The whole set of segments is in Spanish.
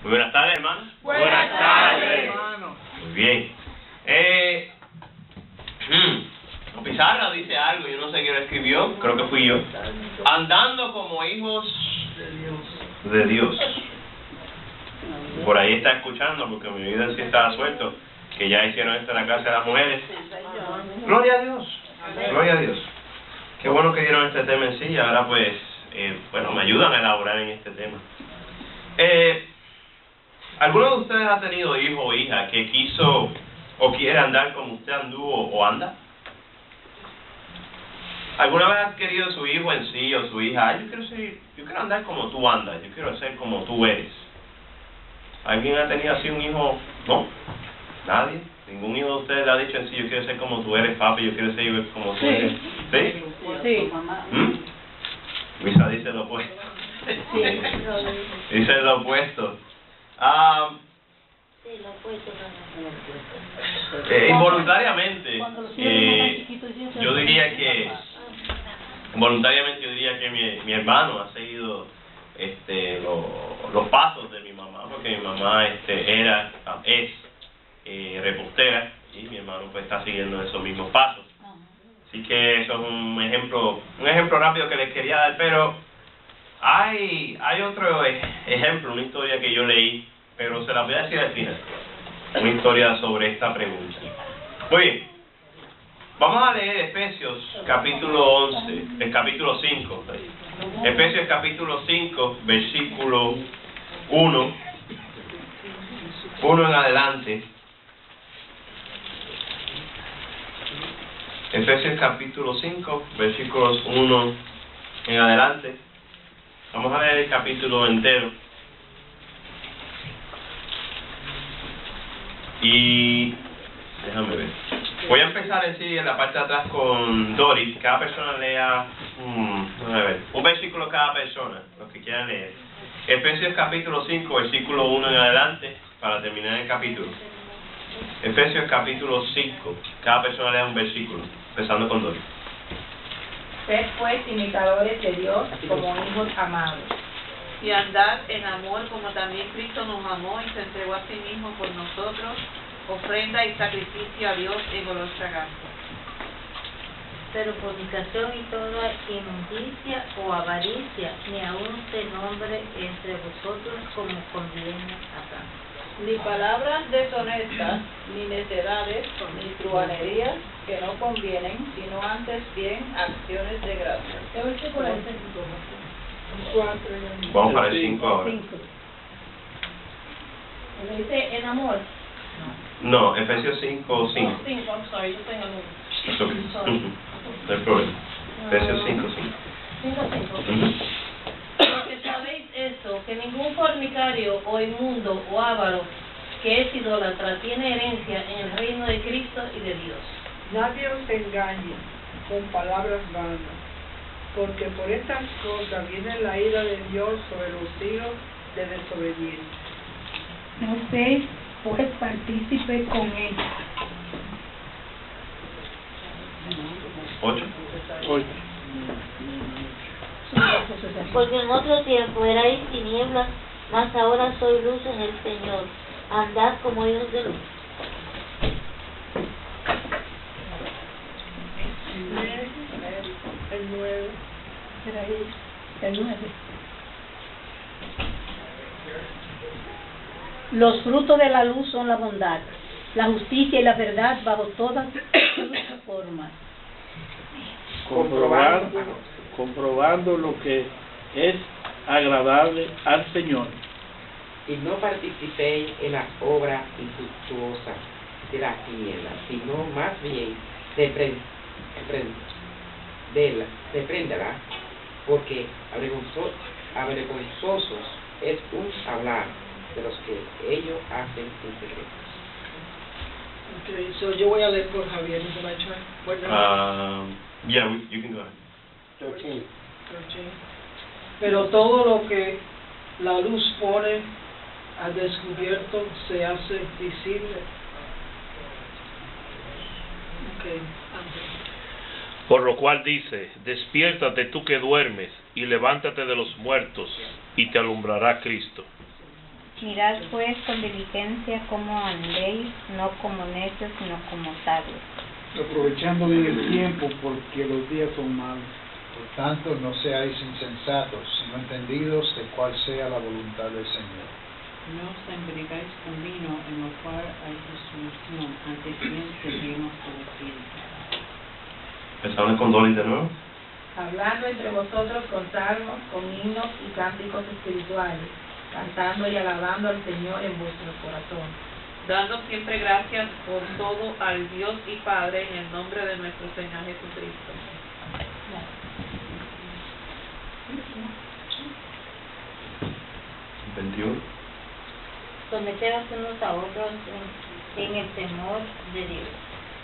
Muy buenas tardes, hermanos. Buenas tardes, hermano. Muy bien. Pizarra dice algo, yo no sé quién lo escribió, creo que fui yo. Andando como hijos de Dios. Por ahí está escuchando, porque mi vida sí estaba suelto, que ya hicieron esto en la clase de las mujeres. Gloria a Dios. Gloria a Dios. Qué bueno que dieron este tema en sí, y ahora pues, me ayudan a elaborar en este tema. ¿Alguno de ustedes ha tenido hijo o hija que quiso o quiere andar como usted anduvo o anda? ¿Alguna vez has querido su hijo en sí o su hija? Yo quiero andar como tú andas, yo quiero ser como tú eres. ¿Alguien ha tenido así un hijo? ¿No? ¿Nadie? ¿Ningún hijo de ustedes le ha dicho en sí, yo quiero ser como tú eres, papi, yo quiero ser como tú eres? ¿Sí? Sí. Luisa dice lo opuesto. Sí. Dice lo opuesto. Involuntariamente, yo diría que mi hermano ha seguido los pasos de mi mamá, porque mi mamá es repostera y mi hermano pues está siguiendo esos mismos pasos. Así que eso es un ejemplo rápido que les quería dar, pero hay otro ejemplo, una historia que yo leí, pero se la voy a decir al final. Una historia sobre esta pregunta. Muy bien. Vamos a leer Efesios capítulo 5. Efesios capítulo 5, versículo 1 en adelante. Efesios capítulo 5, versículos 1 en adelante. Vamos a leer el capítulo entero. Y déjame ver. Voy a empezar en la parte de atrás con Doris. Cada persona lea un versículo cada persona, los que quieran leer. Efesios capítulo 5, versículo 1 en adelante, para terminar el capítulo. Efesios capítulo 5, cada persona lea un versículo, empezando con Doris. Sed pues imitadores de Dios como hijos amados. Y andad en amor como también Cristo nos amó y se entregó a sí mismo por nosotros, ofrenda y sacrificio a Dios en olor fragante. Pero fornicación y toda inmundicia o avaricia, ni aun se nombre entre vosotros como conviene a tanto. Ni palabras deshonestas, ni necedades, ni truhanerías que no convienen, sino antes bien acciones de gracias. Vamos para el 5 ahora. Dice en amor. No, Efesios 5, 5. I'm sorry, yo tengo Eso que. No hay problema. Efesios 5, 5. Porque sabéis esto, que ningún fornicario o inmundo o avaro que es idólatra tiene herencia en el reino de Cristo y de Dios. Nadie os engañe con palabras vanas, porque por estas cosas viene la ira de Dios sobre los hijos de desobediencia. No seáis pues partícipe con él. 8. Porque en otro tiempo erais tinieblas, mas ahora soy luz en el Señor. Andad como hijos de luz. El 9. El 9. Los frutos de la luz son la bondad, la justicia y la verdad bajo todas sus formas. Comprobando lo que es agradable al Señor. Y no participéis en la obra infructuosa de la tiniebla, sino más bien repréndala, porque avergonzosos es un hablar de los que ellos hacen en secreto. Okay, so yo voy a leer por Javier. Is it my turn? What number? Yeah, you can go ahead. 13. Pero todo lo que la luz pone al descubierto se hace visible. Okay. Por lo cual dice, despiértate tú que duermes, y levántate de los muertos, y te alumbrará Cristo. Mirad pues con diligencia cómo andéis, no como necios, sino como sabios. Aprovechando bien el tiempo, porque los días son malos. Por tanto, no seáis insensatos, sino entendidos de cuál sea la voluntad del Señor. No os embriagáis con vino, en lo cual hay disolución, antes bien servimos con el Espíritu. Empezamos con Dolly de nuevo. Hablando entre vosotros con salmos, con himnos y cánticos espirituales, cantando y alabando al Señor en vuestro corazón. Dando siempre gracias por todo al Dios y Padre en el nombre de nuestro Señor Jesucristo. Someteos unos a otros en el temor de Dios.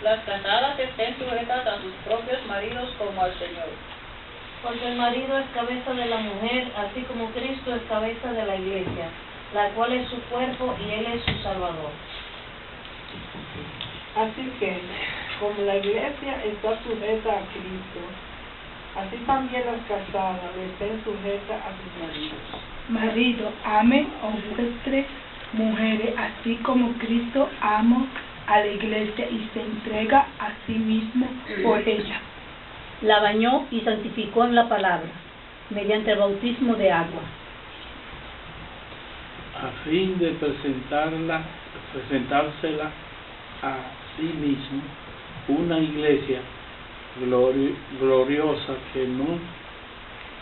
Las casadas estén sujetas a sus propios maridos como al Señor. Porque el marido es cabeza de la mujer, así como Cristo es cabeza de la iglesia, la cual es su cuerpo y Él es su Salvador. Así que, como la iglesia está sujeta a Cristo, así también las casadas estén sujetas a sus maridos. Marido, amen a vuestras mujeres, así como Cristo amó a la iglesia y se entrega a sí mismo por ella. La bañó y santificó en la palabra, mediante el bautismo de agua, a fin de presentársela a sí mismo una iglesia gloriosa que no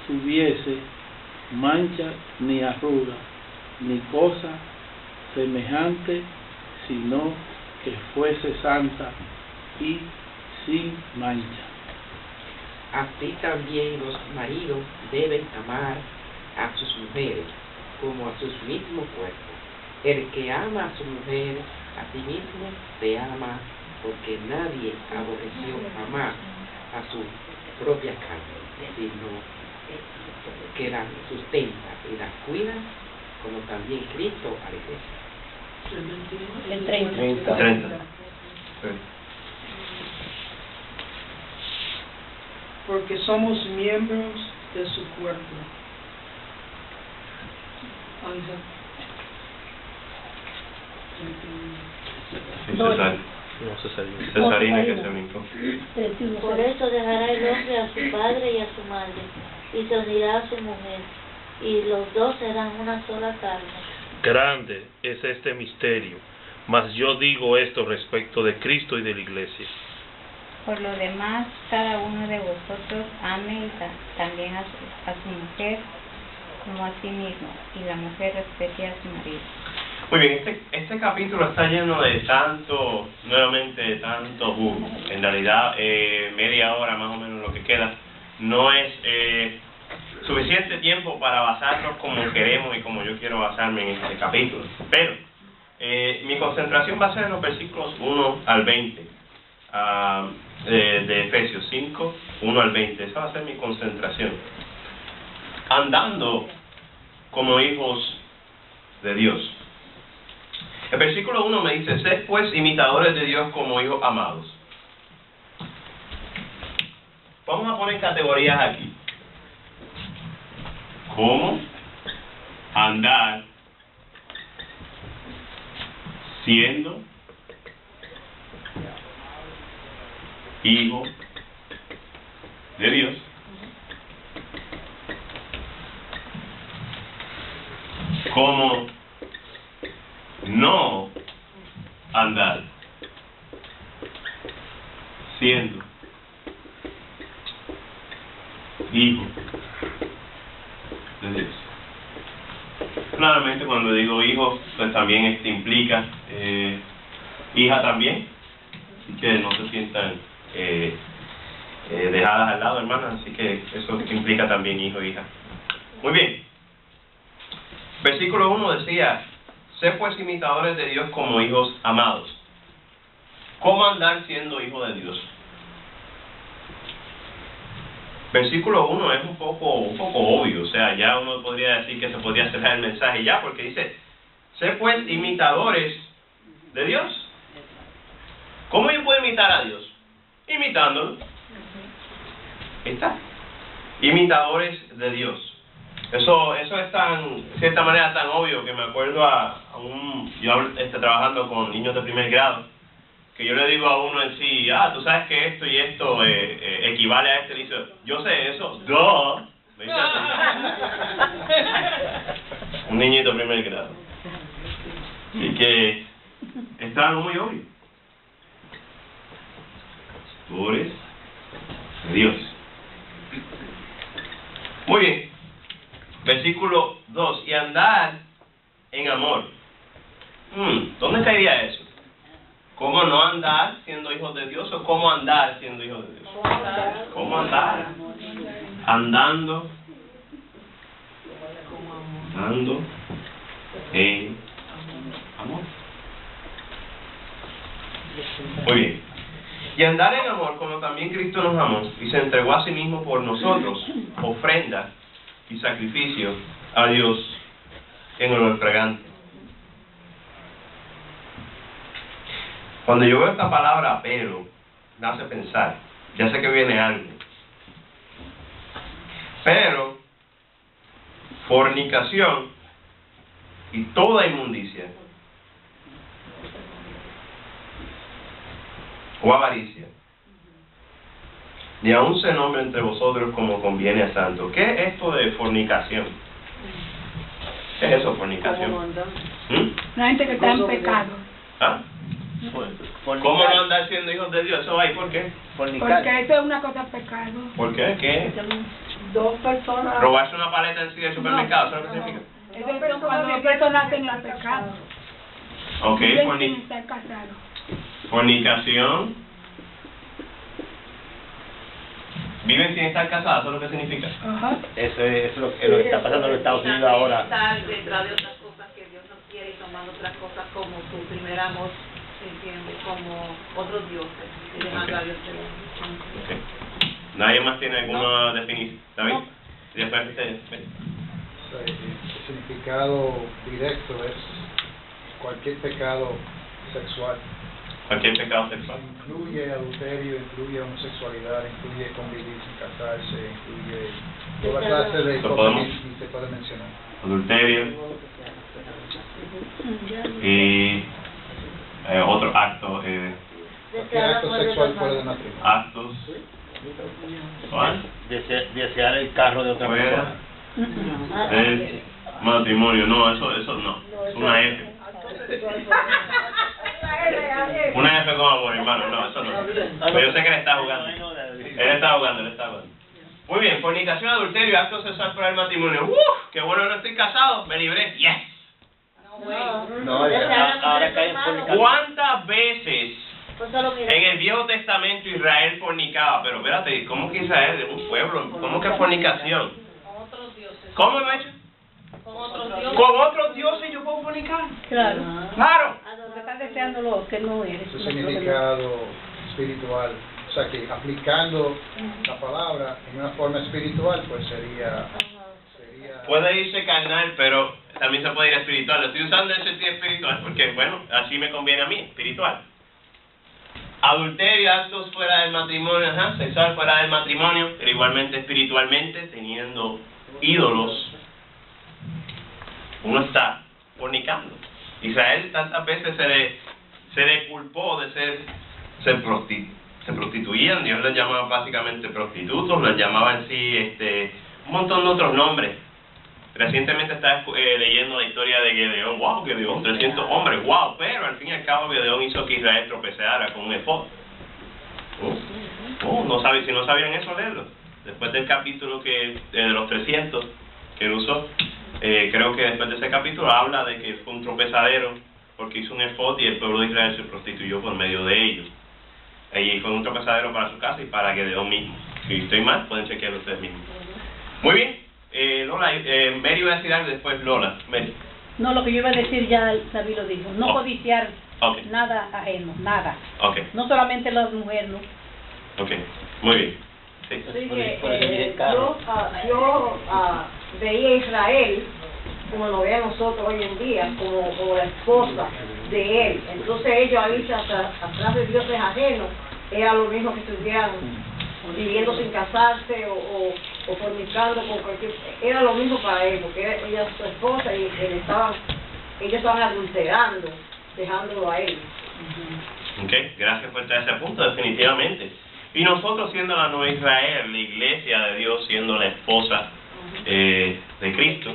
tuviese mancha ni arruga ni cosa semejante, sino que fuese santa y sin mancha. Así también los maridos deben amar a sus mujeres como a sus mismos cuerpos. El que ama a su mujer a sí mismo se ama, porque nadie aborreció jamás a su propia carne, sino que la sustenta y la cuida, como también Cristo a la iglesia. el 30. Porque somos miembros de su cuerpo. Cesarina que se brincó. Por eso dejará el hombre a su padre y a su madre, y se unirá a su mujer, y los dos serán una sola carne. Grande es este misterio, mas yo digo esto respecto de Cristo y de la iglesia. Por lo demás, cada uno de vosotros ame también a su mujer como a sí mismo, y la mujer respete a su marido. Muy bien, este capítulo está lleno de tanto jugo. En realidad, media hora más o menos lo que queda, no es suficiente tiempo para basarnos como queremos y como yo quiero basarme en este capítulo. Pero mi concentración va a ser en los versículos 1 al 20 de Efesios 5, 1 al 20. Esa va a ser mi concentración. Andando como hijos de Dios. El versículo 1 me dice: sed pues imitadores de Dios como hijos amados. Vamos a poner categorías aquí. ¿Cómo andar siendo hijo de Dios? ¿Cómo no andar siendo hijo de Dios? Claramente cuando digo hijo, pues también implica hija también, así que no se sientan dejadas al lado, hermanas, así que eso implica también hijo e hija. Muy bien. Versículo 1 decía: sed pues imitadores de Dios como hijos amados. ¿Cómo andar siendo hijo de Dios? Versículo 1 es un poco obvio, o sea, ya uno podría decir que se podría cerrar el mensaje ya, porque dice: sed pues imitadores de Dios. ¿Cómo yo puedo imitar a Dios? Imitándolo. Ahí está. Imitadores de Dios. Eso es tan, de cierta manera, tan obvio que me acuerdo yo trabajando con niños de primer grado, que yo le digo a uno en sí, tú sabes que esto y esto equivale a este, y dice, yo sé eso, ¡duh! ¿Me entiendes? Un niñito de primer grado. Y que es algo muy obvio. Tú eres de Dios. Muy bien. Versículo 2. Y andar en amor. ¿Dónde caería eso? ¿Cómo no andar siendo hijos de Dios o cómo andar siendo hijos de Dios? ¿Cómo andar? Andando en amor. Muy bien. Y andar en amor como también Cristo nos amó y se entregó a sí mismo por nosotros, ofrenda y sacrificio a Dios en olor fragante. Cuando yo veo esta palabra pero, me hace pensar, ya sé que viene algo, pero fornicación y toda inmundicia o avaricia, ni aun se nombre entre vosotros como conviene a santo. ¿Qué es esto de fornicación? ¿Qué es eso, fornicación? La gente que está en pecado. ¿Ah? ¿Cómo no andar siendo hijos de Dios? ¿Eso hay? ¿Por qué? Porque eso es una cosa pecado. ¿Por qué? ¿Qué? Dos personas. ¿Robarse una paleta en sí del supermercado? ¿Eso es lo que significa? Eso es cuando las personas hacen el pecado. Ok, sin estar casados. Fornicación. Viven sin estar casados, ¿eso es lo que significa? Eso es lo que está pasando en los Estados Unidos ahora. Estar detrás de otras cosas que Dios no quiere y tomando otras cosas como tu primer amor, ¿se entiende? Como otros dioses y dejando a Dios de lado. Okay. ¿Nadie más tiene alguna definición? ¿David? Y después el significado directo es cualquier pecado sexual. Cualquier pecado sexual. Incluye adulterio, incluye homosexualidad, incluye convivir sin casarse, incluye toda clase de cosas que se puede mencionar. Adulterio y otro acto. Cualquier acto sexual fuera de matrimonio. Actos. ¿Cuál? Desear el carro de otra persona. El matrimonio, no, eso no. Es una F. Una F como amor, hermano, no, eso no. Pero yo sé que él está jugando. Él está jugando. Muy bien, fornicación, adulterio y acto sexual fuera del matrimonio. ¡Qué bueno que no estoy casado! Me libré. ¡Yes! No, ahora cae en fornicación. ¿Cuántas veces en el Viejo Testamento Israel fornicaba? Pero espérate, ¿cómo que Israel es un pueblo? ¿Cómo que fornicación? Con otros dioses. ¿Cómo lo he hecho? Con otros dioses. Con otros dioses yo puedo fornicar. Claro. Claro. Porque estás deseando lo que no eres. Su significado espiritual. O sea que aplicando la palabra en una forma espiritual, pues sería... Puede irse carnal, pero también se puede ir espiritual. Lo estoy usando en sentido espiritual porque, bueno, así me conviene a mí, espiritual. Adulterio, actos fuera del matrimonio, sexual fuera del matrimonio, pero igualmente espiritualmente, teniendo ídolos, uno está fornicando. Israel tantas veces se le culpó de se prostituían, Dios les llamaba básicamente prostitutos, les llamaba en sí un montón de otros nombres. Recientemente estaba leyendo la historia de Gedeón. ¡Wow! Gedeón, 300 hombres, ¡wow! Pero al fin y al cabo Gedeón hizo que Israel tropezara con un efod. Si no sabían eso, leerlo. Después del capítulo de los 300 que él usó, creo que después de ese capítulo habla de que fue un tropezadero porque hizo un efod y el pueblo de Israel se prostituyó por medio de ellos. Y fue un tropezadero para su casa y para Gedeón mismo. Si estoy mal, pueden chequearlo ustedes mismos. Muy bien. Lola, Mary iba a decir algo después, Lola. Mary. No, lo que yo iba a decir ya David lo dijo. No codiciar nada ajeno, nada. No solamente la mujer, ¿no? Muy bien. Sí, yo veía a Israel como lo ve a nosotros hoy en día, como la esposa de él. Entonces ellos ahí atrás de dioses ajenos, era lo mismo que estuvieran viviendo sin casarse o o fornicando con cualquier, era lo mismo para él, porque ella es su esposa y ellos estaban adulterando, dejándolo a él. Ok, gracias por traer ese punto, definitivamente. Y nosotros siendo la Nueva Israel, la iglesia de Dios, siendo la esposa de Cristo,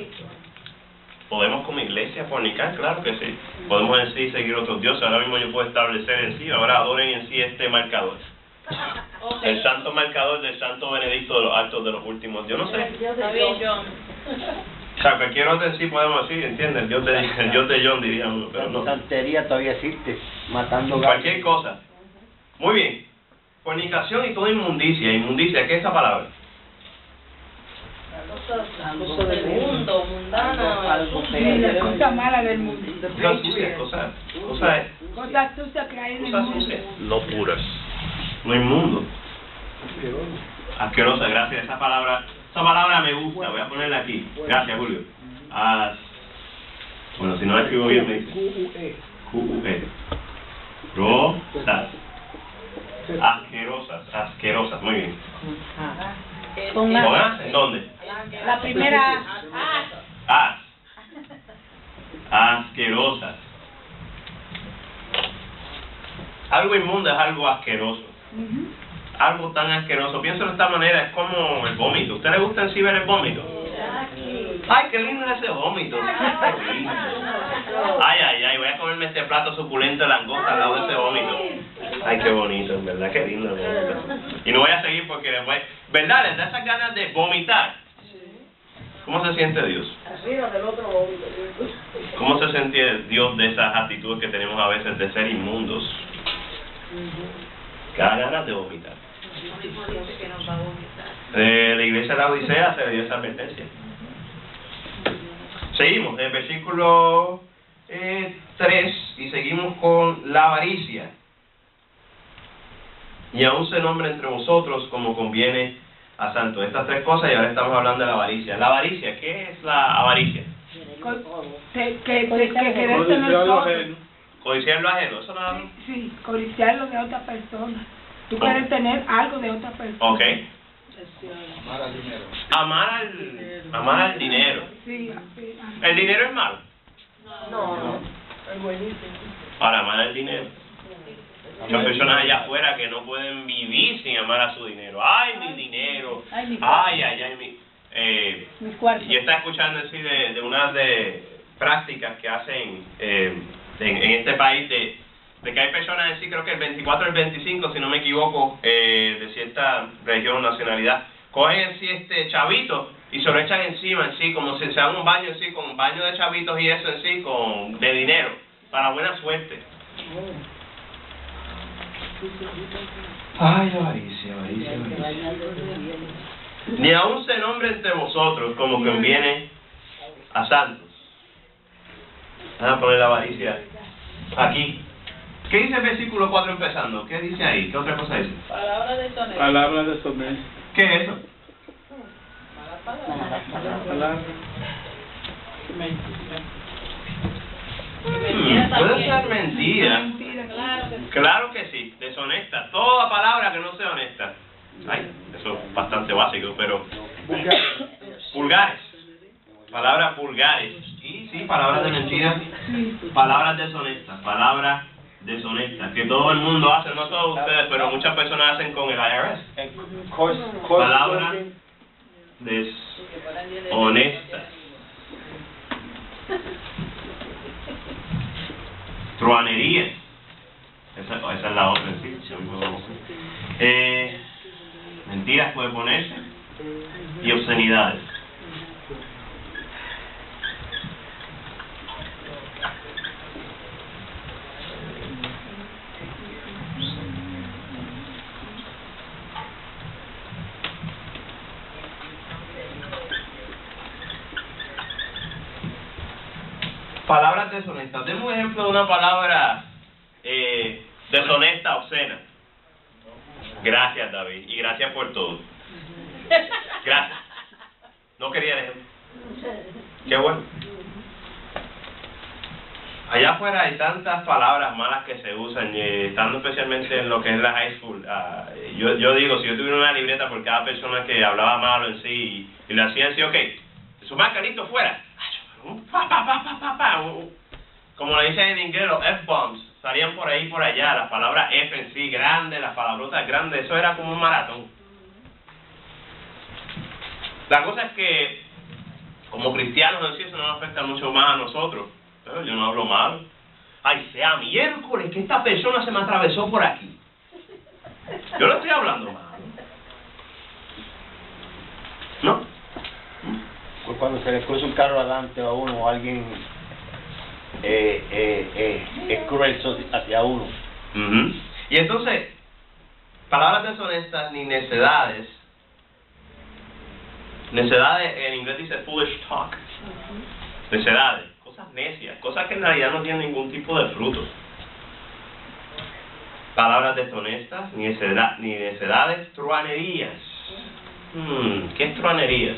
¿podemos como iglesia fornicar? Claro que sí. Podemos en sí seguir otros dioses. Ahora mismo yo puedo establecer en sí, ahora adoren en sí este marcador. El santo marcador del santo Benedicto de los Altos de los Últimos. Yo no sé. Está bien, John. O sea, cualquier otro en sí podemos decir, ¿entiendes? El Dios de John, diríamos, pero no. La santería todavía existe, matando gatos. Cualquier cosa. Muy bien. Fornicación y toda inmundicia. Inmundicia, ¿qué es esa palabra? Algo del mundo, mundana. Sí, la cosa mala del mundo. Cosas sucias, cosas sucias que hay en el cosas mundo. sucias. No puras. No inmundo. Asquerosa, gracias. Esa palabra me gusta. Voy a ponerla aquí. Gracias, Julio. Bueno, si no la escribo bien, me dice. Q-U-E. Rosas. Asquerosas. Muy bien. Con ¿En dónde? la primera Asquerosas. Algo inmundo es algo asqueroso. Algo tan asqueroso. Pienso de esta manera, es como el vómito. ¿A usted le gusta en sí ver el vómito? Ay, qué lindo es ese vómito. Qué lindo. Ay, voy a comerme este plato suculento de langosta al lado de ese vómito. Ay, qué bonito, en verdad, qué lindo el vómito. Y no voy a seguir porque después, ¿verdad? Les da esas ganas de vomitar. ¿Cómo se siente Dios? Arriba del otro vómito. ¿Cómo se siente Dios de esas actitudes que tenemos a veces de ser inmundos? Cada ganas de vomitar. La iglesia de la Odisea se le dio esa advertencia. Seguimos, el versículo 3, y seguimos con la avaricia. Y aún se nombra entre vosotros como conviene a santos. Estas tres cosas, y ahora estamos hablando de la avaricia. La avaricia, ¿qué es la avaricia? Que querer tener todo. Codiciar lo ajeno, ¿eso nada? Sí, codiciar lo de otra persona. Tú quieres tener algo de otra persona. Ok. Amar al dinero. Amar al dinero. Sí. ¿El dinero es malo? No. Es buenísimo. Para amar al dinero. Hay personas allá afuera que no pueden vivir sin amar a su dinero. ¡Ay, mi dinero! Mi cuarto. Yo estaba escuchando decir de unas de prácticas que hacen en este país de que hay personas en sí, creo que el 24 o el 25, si no me equivoco, de cierta región o nacionalidad, cogen en sí chavito y se lo echan encima en sí, como si se haga un baño en sí, con un baño de chavitos y eso en sí, de dinero, para buena suerte. Ay, avaricia. Ni aún se nombre entre vosotros como conviene a santos. Vamos a poner la avaricia aquí. ¿Qué dice el versículo 4 empezando? ¿Qué dice ahí? ¿Qué otra cosa dice? Palabra deshonesta. Palabra deshonesta. ¿Qué es eso? Palabra. Puede ser mentira. Claro que sí, deshonesta. Toda palabra que no sea honesta. Ay, eso es bastante básico, pero... Vulgares. Palabras vulgares. Y sí, palabras de mentira. Palabras deshonestas. Palabras deshonestas. Que todo el mundo hace, no todos ustedes, pero muchas personas hacen con el IRS. Palabras deshonestas. Truanerías. Esa es la otra, sí. Mentiras puede ponerse. Y obscenidades. Palabras deshonestas. Demos un ejemplo de una palabra deshonesta, obscena. Gracias, David. Y gracias por todo. Gracias. No quería el ejemplo. Qué bueno. allá afuera hay tantas palabras malas que se usan, estando especialmente en lo que es la high school. Yo digo, si yo tuviera una libreta por cada persona que hablaba malo en sí y le hacía así, ok, su marcarito fuera. Como le dicen en inglés, los F-bombs salían por ahí y por allá, las palabras F en sí grandes, las palabrotas grandes, eso era como un maratón. La cosa es que, como cristianos en sí, eso nos afecta mucho más a nosotros. Pero yo no hablo mal. Ay, sea miércoles que esta persona se me atravesó por aquí. Yo no estoy hablando mal. ¿No? Cuando se le cruza un carro adelante a uno o alguien es cruel hacia uno. Y entonces, palabras deshonestas ni necedades. Necedades en inglés dice foolish talk. Necedades, cosas necias, cosas que en realidad no tienen ningún tipo de fruto. Palabras deshonestas, ni necedades, truanerías. ¿Qué es truanerías?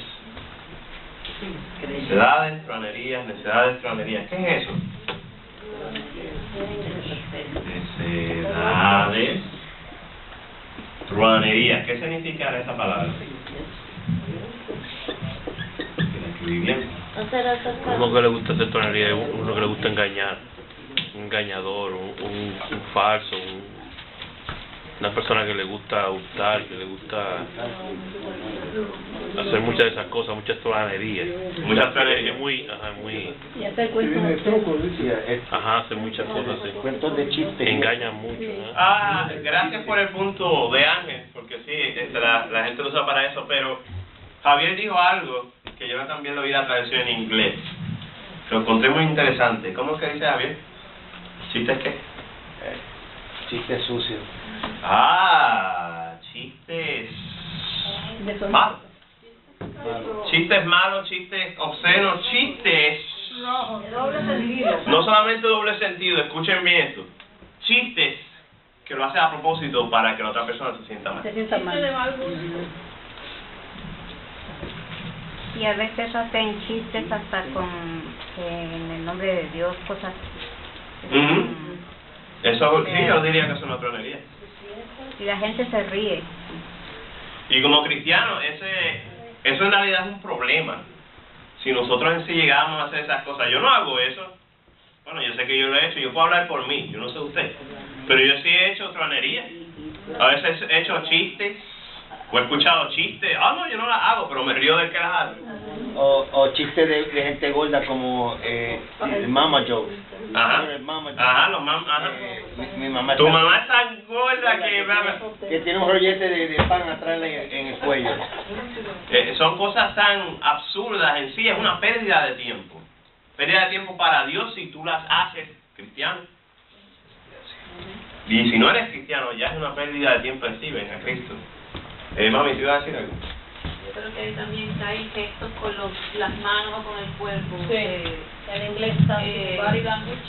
Necedades, truanerías, necedades, truanerías. ¿Qué es eso? Necedades, truanerías. ¿Qué significa esa palabra? Uno que le gusta hacer truanería, uno que le gusta engañar, un engañador, un falso, una persona que le gusta hurtar, que le gusta hacer muchas de esas cosas, muchas truanerías. Muchas truanerías. Muy. Y hacer cuentos. Hacer muchas cosas así. Cuentos de chistes. Engañan mucho. Gracias por el punto de Ángel, porque sí, la gente lo usa para eso, pero Javier dijo algo que yo también lo vi la traducción en inglés. Lo encontré muy interesante. ¿Cómo es que dice Javier? ¿Chistes qué? Chistes sucios. Chistes malos. Chistes malos, chistes obscenos, chistes. Doble sentido. No solamente doble sentido, escuchen bien esto. Chistes que lo hace a propósito para que la otra persona se sienta mal. Se sienta mal. Y a veces hacen chistes hasta con en el nombre de Dios, cosas. Eso sí, yo diría que es una tronería. Y la gente se ríe. Y como cristianos, eso en realidad es un problema. Si nosotros en sí llegamos a hacer esas cosas, yo no hago eso. Bueno, yo sé que yo lo he hecho, yo puedo hablar por mí, yo no sé usted. Pero yo sí he hecho tronería. A veces he hecho chistes, o he escuchado chistes. No, yo no las hago, pero me río del que las hago. O chistes de gente gorda como el mama joke. Mi mamá. Tu mamá es tan gorda que tiene un rollete de pan atrás en el cuello. Son cosas tan absurdas en sí, es una pérdida de tiempo. Pérdida de tiempo para Dios si tú las haces cristiano. Y si no eres cristiano, ya es una pérdida de tiempo en sí, ven a Cristo. Mami, ¿te ibas a decir algo? Yo creo que ahí también hay gestos con las manos o con el cuerpo. Sí. En inglés está body language.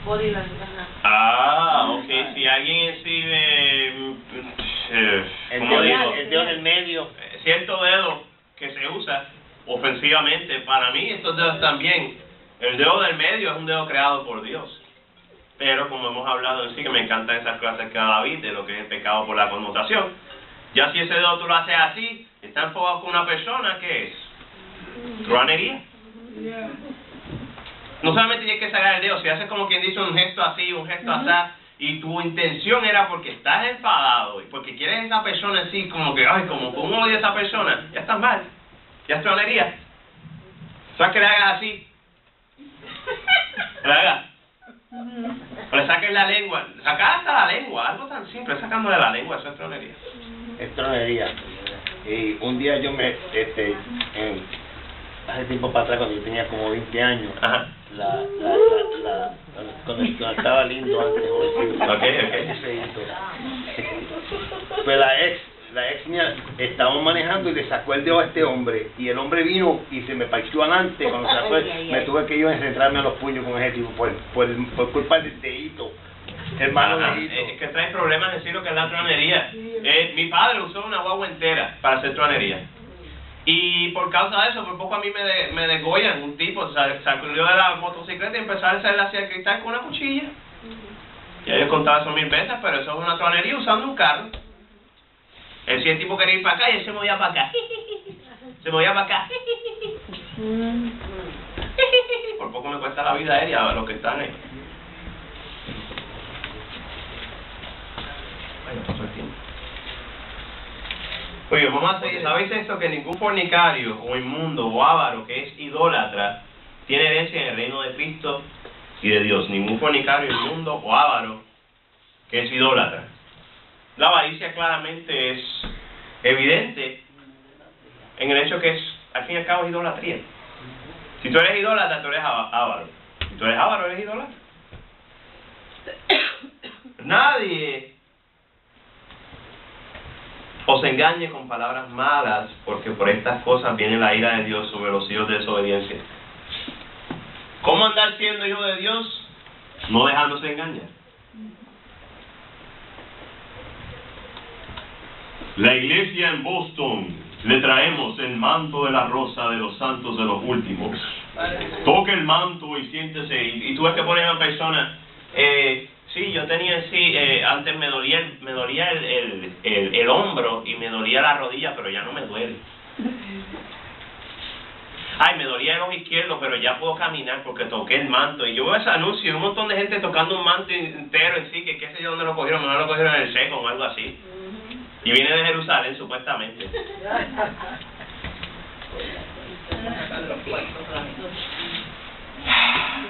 Body language. Ok. Si alguien exhibe, el dedo del medio. Cierto dedo que se usa ofensivamente, para mí estos dedos también. El dedo del medio es un dedo creado por Dios. Pero como hemos hablado en sí, que me encantan esas clases que da David, de lo que es el pecado por la connotación. Ya si ese dedo tú lo haces así, está enfocado con una persona, ¿qué es? Truanería. No solamente tienes que sacar el dedo, si haces como quien dice un gesto así, un gesto así, y tu intención era porque estás enfadado y porque quieres a esa persona así, como que, como uno odia a esa persona, ya estás mal, ya es truanería. ¿Sabes que le hagas así? Le hagas. O le saques la lengua, sacar hasta la lengua, algo tan simple, sacándole la lengua, eso es tronería. Es tronería. Y un día yo hace tiempo para atrás, cuando yo tenía como 20 años, cuando estaba lindo antes, pues la ex mía, estábamos manejando y le sacó el dedo a este hombre, y el hombre vino y se me partió adelante. Cuando se fue, me tuve que yo encentrarme a los puños con ese tipo por culpa del dedito. Hermano, es que trae problemas decir lo que es la tronería. Mi padre usó una guagua entera para hacer tronería. Y por causa de eso, por poco a mí me degollan. Un tipo salió de la motocicleta y empezó a hacerle hacia el cristal con una cuchilla. Ya yo he contado eso 1000 veces, pero eso es una tronería usando un carro. Si el tipo quería ir para acá y él se movía para acá. Se movía para acá. Por poco me cuesta la vida aérea a los que están ahí. Oye, vamos a seguir. ¿Sabéis esto? Que ningún fornicario o inmundo o avaro que es idólatra tiene herencia en el reino de Cristo y de Dios. Ningún fornicario, inmundo o avaro que es idólatra. La avaricia claramente es evidente en el hecho que es, al fin y al cabo, es idolatría. Si tú eres idólatra, tú eres avaro. Si tú eres avaro, eres idólatra. Nadie os engañe con palabras malas, porque por estas cosas viene la ira de Dios sobre los hijos de desobediencia. ¿Cómo andar siendo hijo de Dios? No dejándose engañar. La iglesia en Boston, le traemos el manto de la rosa de los santos de los últimos. Toque el manto y siéntese. Y tú ves que pones a una persona, sí, yo tenía antes me dolía el hombro y me dolía la rodilla, pero ya no me duele. Ay, me dolía el ojo izquierdo, pero ya puedo caminar porque toqué el manto. Y yo veo ese anuncio y un montón de gente tocando un manto entero en sí, que qué sé yo dónde lo cogieron, mejor lo cogieron en el seco o algo así. Y viene de Jerusalén, supuestamente.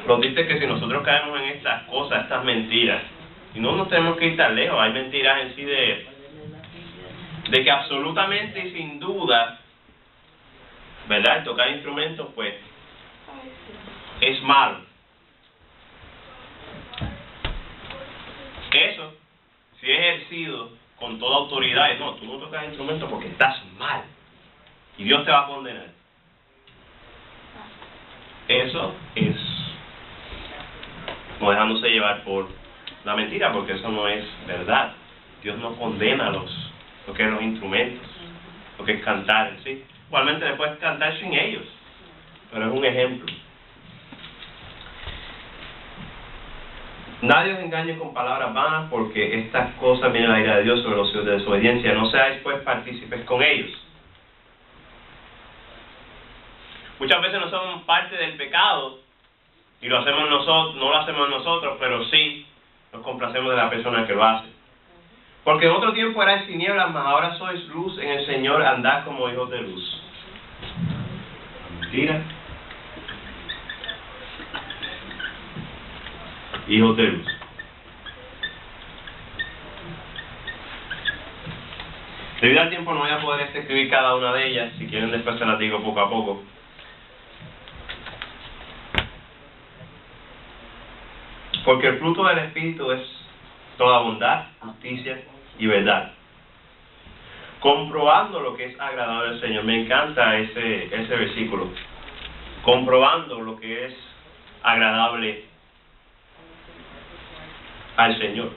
Lo triste es que si nosotros caemos en estas cosas, estas mentiras, y no nos tenemos que ir tan lejos, hay mentiras en sí de que absolutamente y sin duda, ¿verdad? El tocar instrumentos, pues, es malo. Eso, si es ejercido con toda autoridad, no, tú no tocas instrumentos porque estás mal y Dios te va a condenar. Eso es no dejándose llevar por la mentira, porque eso no es verdad. Dios no condena lo que es los instrumentos, lo que es cantar en sí. Igualmente después cantar sin ellos, pero es un ejemplo. Nadie os engañe con palabras vanas, porque estas cosas vienen a la ira de Dios sobre los hijos de desobediencia. No seáis pues partícipes con ellos. Muchas veces no somos parte del pecado y lo hacemos nosotros, no lo hacemos nosotros, pero sí nos complacemos de la persona que lo hace. Porque en otro tiempo erais tinieblas, mas ahora sois luz en el Señor, andad como hijos de luz. Mentira. Hijos de luz. Debido al tiempo no voy a poder escribir cada una de ellas. Si quieren después se las digo poco a poco. Porque el fruto del Espíritu es toda bondad, justicia y verdad, comprobando lo que es agradable al Señor. Me encanta ese versículo. Comprobando lo que es agradable al Señor.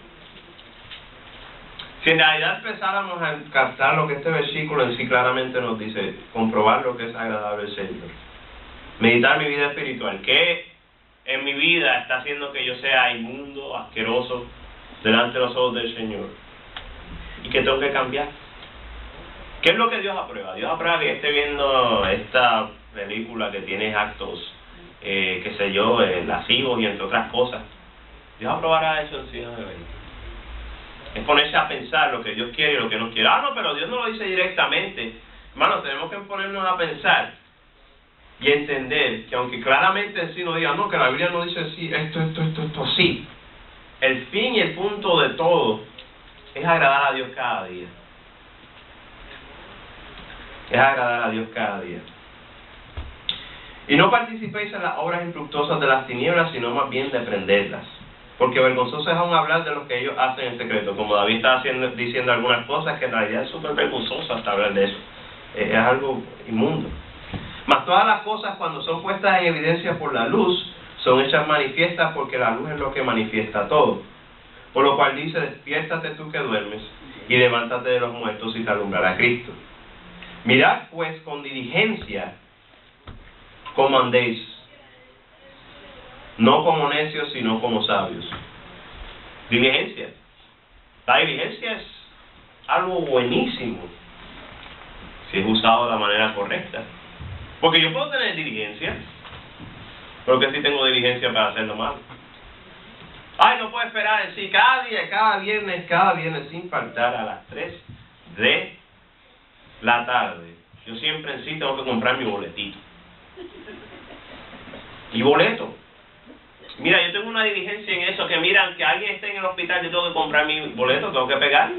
Si en realidad empezáramos a captar lo que este versículo en sí claramente nos dice, comprobar lo que es agradable al Señor, meditar mi vida espiritual, ¿qué en mi vida está haciendo que yo sea inmundo, asqueroso delante de los ojos del Señor? ¿Y qué tengo que cambiar? ¿Qué es lo que Dios aprueba? Dios aprueba que esté viendo esta película que tiene actos, qué sé yo, lascivos y entre otras cosas. Dios aprobará eso en sí, no debería. Es ponerse a pensar lo que Dios quiere y lo que no quiere. Ah, no, pero Dios no lo dice directamente. Hermanos, tenemos que ponernos a pensar y entender que aunque claramente en sí no diga, no, que la Biblia no dice sí, esto, sí. El fin y el punto de todo es agradar a Dios cada día. Es agradar a Dios cada día. Y no participéis en las obras infructuosas de las tinieblas, sino más bien de prenderlas. Porque vergonzoso es aún hablar de lo que ellos hacen en secreto. Como David estaba diciendo algunas cosas que en realidad es súper vergonzoso hasta hablar de eso. Es algo inmundo. Mas todas las cosas, cuando son puestas en evidencia por la luz, son hechas manifiestas, porque la luz es lo que manifiesta todo. Por lo cual dice, despiértate tú que duermes, y levántate de los muertos y te alumbrará Cristo. Mirad pues con diligencia cómo andéis, no como necios, sino como sabios. Diligencia. La diligencia es algo buenísimo si es usado de la manera correcta. Porque yo puedo tener diligencia, pero que sí tengo diligencia para hacerlo mal. Ay, no puedo esperar, sí, cada día, cada viernes, sin faltar a las 3 de la tarde. Yo siempre en sí tengo que comprar mi boletito. Y boleto. Mira, yo tengo una diligencia en eso, que miran que alguien esté en el hospital, yo tengo que comprar mi boleto, tengo que pegar.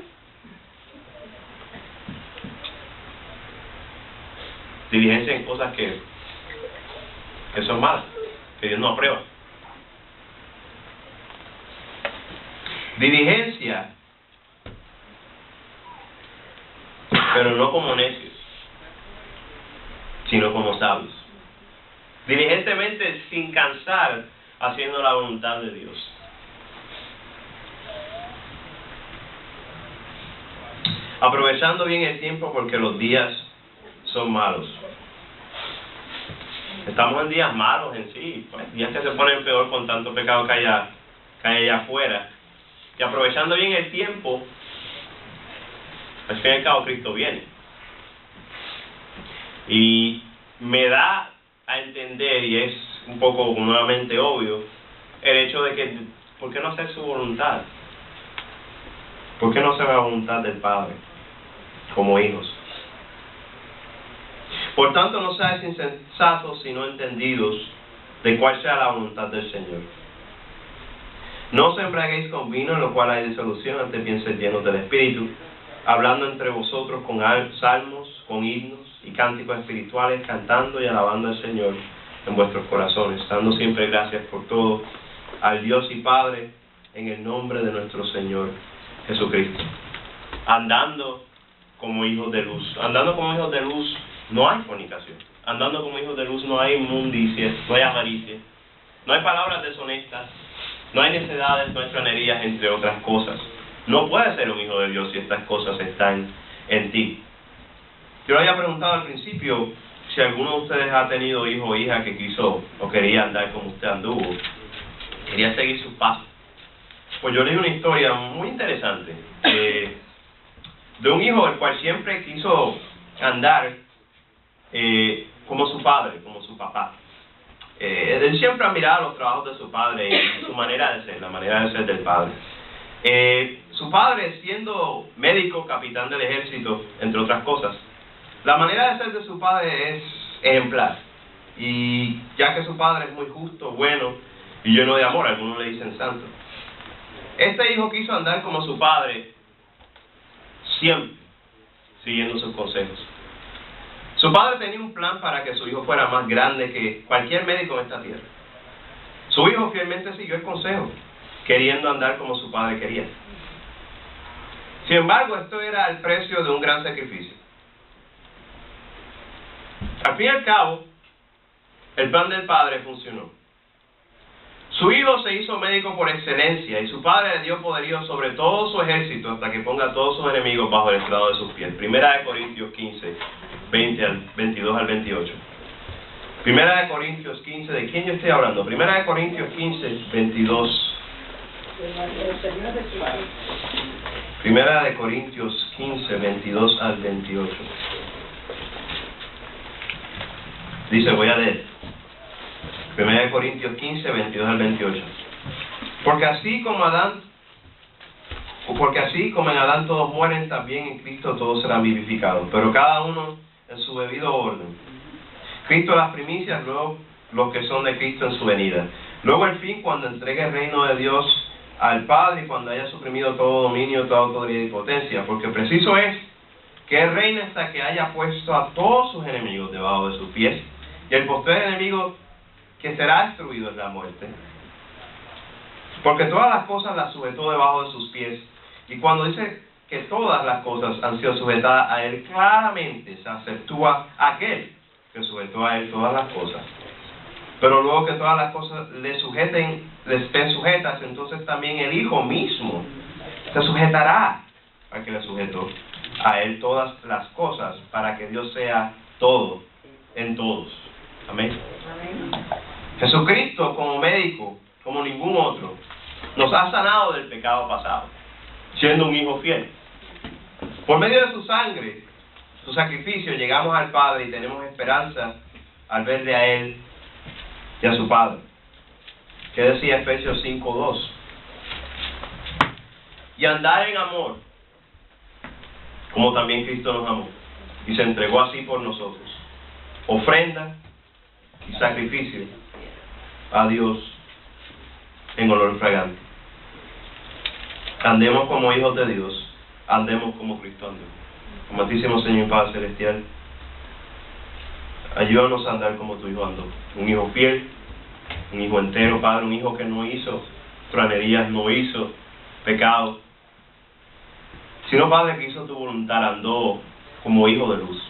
Diligencia en cosas que son malas, que Dios no aprueba. Diligencia, pero no como necios, sino como sabios. Diligentemente, sin cansar, haciendo la voluntad de Dios. Aprovechando bien el tiempo, porque los días son malos. Estamos en días malos en sí, pues, días que se ponen peor con tanto pecado que hay allá afuera. Y aprovechando bien el tiempo, al fin y al cabo Cristo viene. Y me da a entender, y es un poco nuevamente obvio, el hecho de que, ¿por qué no hacer su voluntad? ¿Por qué no hacer la voluntad del Padre como hijos? Por tanto, no seáis insensatos, sino entendidos de cuál sea la voluntad del Señor. No os embriaguéis con vino, en lo cual hay disolución, antes bien sed llenos del Espíritu, hablando entre vosotros con salmos, con himnos y cánticos espirituales, cantando y alabando al Señor en vuestros corazones, dando siempre gracias por todo al Dios y Padre, en el nombre de nuestro Señor Jesucristo. Andando como hijos de luz. Andando como hijos de luz no hay fornicación. Andando como hijos de luz no hay inmundicia, no hay avaricia, no hay palabras deshonestas, no hay necedades, no hay franerías, entre otras cosas. No puedes ser un hijo de Dios si estas cosas están en ti. Yo le había preguntado al principio si alguno de ustedes ha tenido hijo o hija que quiso o quería andar como usted anduvo, quería seguir sus pasos. Pues yo leí una historia muy interesante de un hijo el cual siempre quiso andar como su padre, como su papá. Él siempre admiraba los trabajos de su padre y su manera de ser, la manera de ser del padre. Su padre, siendo médico, capitán del ejército, entre otras cosas, la manera de ser de su padre es ejemplar. Y ya que su padre es muy justo, bueno y lleno de amor, algunos le dicen santo, este hijo quiso andar como su padre, siempre siguiendo sus consejos. Su padre tenía un plan para que su hijo fuera más grande que cualquier médico en esta tierra. Su hijo fielmente siguió el consejo, queriendo andar como su padre quería. Sin embargo, esto era el precio de un gran sacrificio. Al fin y al cabo, el plan del padre funcionó. Su hijo se hizo médico por excelencia y su padre le dio poderío sobre todo su ejército hasta que ponga a todos sus enemigos bajo el estrado de sus pies. Primera de Corintios 15, 22 al 28. Primera de Corintios 15, ¿de quién yo estoy hablando? Primera de Corintios 15, 22. Primera de Corintios 15, 22 al 28. Dice, voy a leer. Primera de Corintios 15, 22 al 28. Porque así como en Adán todos mueren, también en Cristo todos serán vivificados, pero cada uno en su debido orden. Cristo las primicias, luego los que son de Cristo en su venida. Luego el fin, cuando entregue el reino de Dios al Padre y cuando haya suprimido todo dominio, toda autoridad y potencia, porque preciso es que Él reine hasta que haya puesto a todos sus enemigos debajo de sus pies, y el postrer enemigo que será destruido es la muerte. Porque todas las cosas las sujetó debajo de sus pies, y cuando dice que todas las cosas han sido sujetadas a Él, claramente se aceptúa aquel que sujetó a Él todas las cosas. Pero luego que todas las cosas le estén sujetas, entonces también el Hijo mismo se sujetará al que le sujetó, a Él todas las cosas, para que Dios sea todo en todos. Amén. Jesucristo, como médico, como ningún otro, nos ha sanado del pecado pasado, siendo un hijo fiel. Por medio de su sangre, su sacrificio, llegamos al Padre y tenemos esperanza al verle a Él y a su Padre. ¿Qué decía Efesios 5:2? Y andar en amor, como también Cristo nos amó, y se entregó así por nosotros. Ofrenda y sacrificio a Dios en olor fragante. Andemos como hijos de Dios, andemos como Cristo andó. Amantísimo Señor y Padre Celestial, ayúdanos a andar como tu Hijo andó. Un hijo fiel, un hijo entero, Padre, un hijo que no hizo truanerías, no hizo pecado, sino, Padre, que hizo tu voluntad, andó como hijo de luz.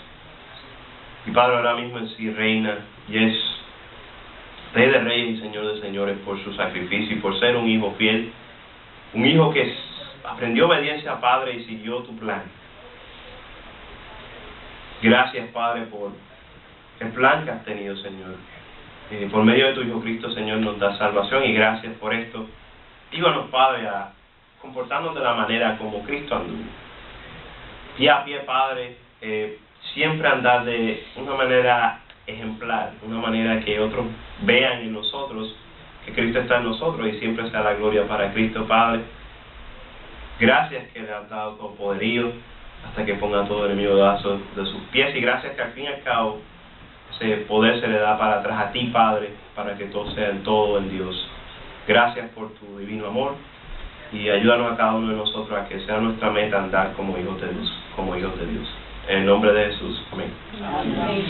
Y Padre, ahora mismo en sí reina y es Rey de Reyes y Señor de Señores por su sacrificio y por ser un hijo fiel, un hijo que aprendió obediencia, Padre, y siguió tu plan. Gracias, Padre, por el plan que has tenido, Señor. Por medio de tu Hijo Cristo, Señor, nos da salvación, y gracias por esto. Ayúdanos, Padre, a comportarnos de la manera como Cristo anduvo. Y a pie, Padre, siempre andar de una manera ejemplar, una manera que otros vean en nosotros que Cristo está en nosotros, y siempre sea la gloria para Cristo, Padre. Gracias que le has dado todo poderío hasta que ponga todo el enemigo debajo de sus pies, y gracias que al fin y al cabo ese poder se le da para atrás a ti, Padre, para que todo sea en todo en Dios. Gracias por tu divino amor, y ayúdanos a cada uno de nosotros a que sea nuestra meta andar como hijos de Dios, como hijos de Dios. En el nombre de Jesús. Amén. Amén.